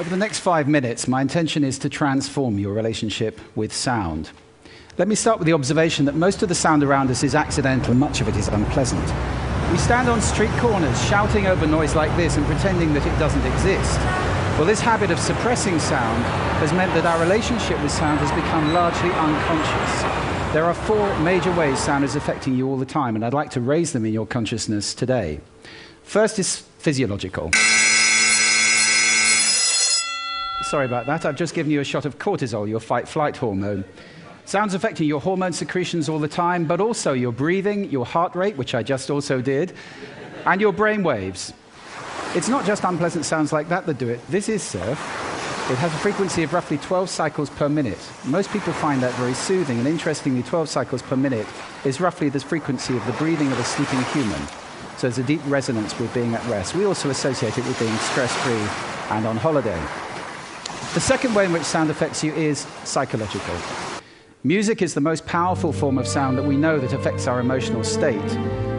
Over the next 5 minutes, my intention is to transform your relationship with sound. Let me start with the observation that most of the sound around us is accidental and much of it is unpleasant. We stand on street corners shouting over noise like this and pretending that it doesn't exist. Well, this habit of suppressing sound has meant that our relationship with sound has become largely unconscious. There are 4 major ways sound is affecting you all the time, and I'd like to raise them in your consciousness today. First is physiological. Sorry about that, I've just given you a shot of cortisol, your fight-flight hormone. Sound's affecting your hormone secretions all the time, but also your breathing, your heart rate, which I just also did, and your brain waves. It's not just unpleasant sounds like that do it. This is surf. It has a frequency of roughly 12 cycles per minute. Most people find that very soothing, and interestingly, 12 cycles per minute is roughly the frequency of the breathing of a sleeping human. So there's a deep resonance with being at rest. We also associate it with being stress-free and on holiday. The second way in which sound affects you is psychological. Music is the most powerful form of sound that we know that affects our emotional state.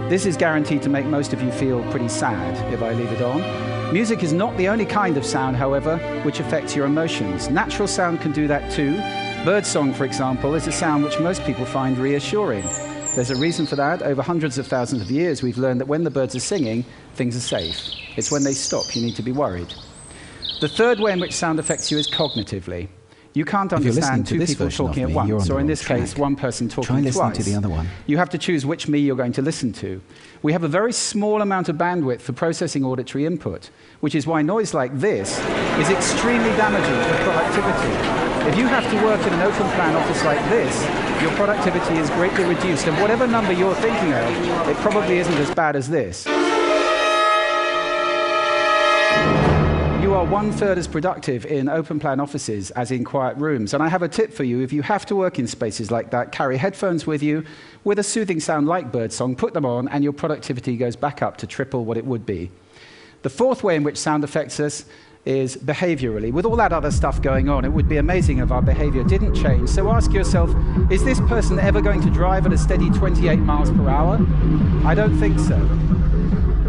This is guaranteed to make most of you feel pretty sad if I leave it on. Music is not the only kind of sound, however, which affects your emotions. Natural sound can do that too. Birdsong, for example, is a sound which most people find reassuring. There's a reason for that. Over hundreds of thousands of years, we've learned that when the birds are singing, things are safe. It's when they stop you need to be worried. The third way in which sound affects you is cognitively. You can't understand 2 people talking at once, or in this case, 1 person talking twice. Try listening to the other one. You have to choose which me you're going to listen to. We have a very small amount of bandwidth for processing auditory input, which is why noise like this is extremely damaging for productivity. If you have to work in an open-plan office like this, your productivity is greatly reduced, and whatever number you're thinking of, it probably isn't as bad as this. You are 1/3 as productive in open-plan offices as in quiet rooms. And I have a tip for you. If you have to work in spaces like that, carry headphones with you with a soothing sound like birdsong, put them on, and your productivity goes back up to triple what it would be. The fourth way in which sound affects us is behaviorally. With all that other stuff going on, it would be amazing if our behavior didn't change. So ask yourself, is this person ever going to drive at a steady 28 miles per hour? I don't think so.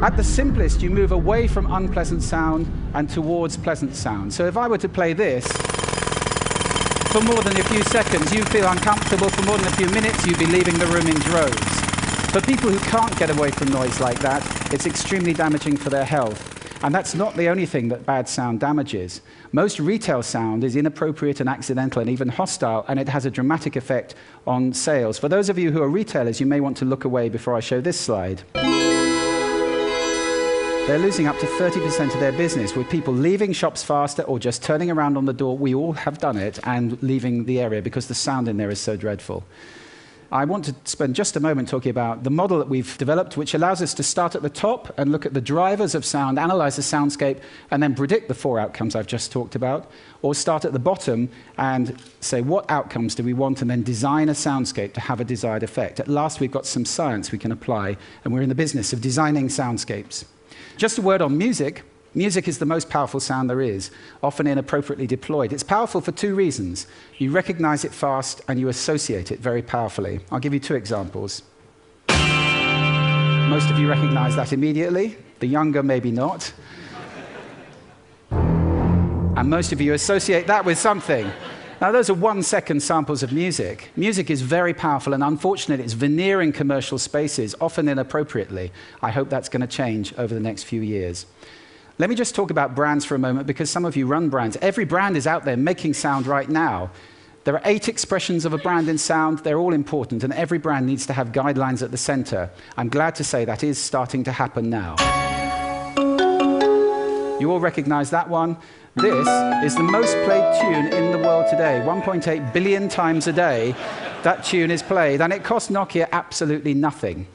At the simplest, you move away from unpleasant sound and towards pleasant sound. So if I were to play this, for more than a few seconds, you feel uncomfortable. For more than a few minutes, you'd be leaving the room in droves. For people who can't get away from noise like that, it's extremely damaging for their health. And that's not the only thing that bad sound damages. Most retail sound is inappropriate and accidental and even hostile, and it has a dramatic effect on sales. For those of you who are retailers, you may want to look away before I show this slide. They're losing up to 30% of their business with people leaving shops faster or just turning around on the door. We all have done it, and leaving the area because the sound in there is so dreadful. I want to spend just a moment talking about the model that we've developed, which allows us to start at the top and look at the drivers of sound, analyze the soundscape, and then predict the 4 outcomes I've just talked about, or start at the bottom and say what outcomes do we want, and then design a soundscape to have a desired effect. At last, we've got some science we can apply, and we're in the business of designing soundscapes. Just a word on music. Music is the most powerful sound there is, often inappropriately deployed. It's powerful for 2 reasons. You recognize it fast, and you associate it very powerfully. I'll give you 2 examples. Most of you recognize that immediately. The younger, maybe not. And most of you associate that with something. Now, those are 1-second samples of music. Music is very powerful, and unfortunately, it's veneering commercial spaces, often inappropriately. I hope that's going to change over the next few years. Let me just talk about brands for a moment, because some of you run brands. Every brand is out there making sound right now. There are 8 expressions of a brand in sound. They're all important, and every brand needs to have guidelines at the center. I'm glad to say that is starting to happen now. You all recognize that one? This is the most played tune in the world today. 1.8 billion times a day, that tune is played, and it costs Nokia absolutely nothing.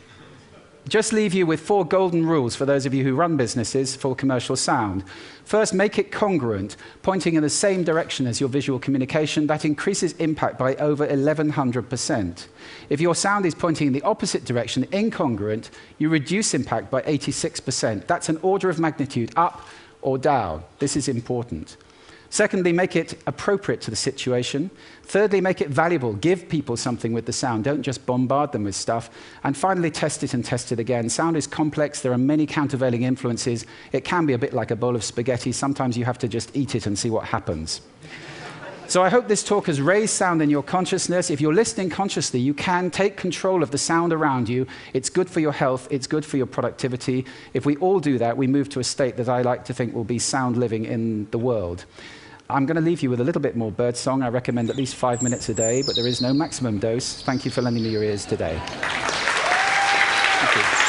Just leave you with 4 golden rules for those of you who run businesses for commercial sound. First, make it congruent, pointing in the same direction as your visual communication. That increases impact by over 1,100%. If your sound is pointing in the opposite direction, incongruent, you reduce impact by 86%. That's an order of magnitude up or down. This is important. Secondly, make it appropriate to the situation. Thirdly, make it valuable. Give people something with the sound. Don't just bombard them with stuff. And finally, test it and test it again. Sound is complex. There are many countervailing influences. It can be a bit like a bowl of spaghetti. Sometimes you have to just eat it and see what happens. So I hope this talk has raised sound in your consciousness. If you're listening consciously, you can take control of the sound around you. It's good for your health. It's good for your productivity. If we all do that, we move to a state that I like to think will be sound living in the world. I'm going to leave you with a little bit more birdsong. I recommend at least 5 minutes a day, but there is no maximum dose. Thank you for lending me your ears today. Thank you.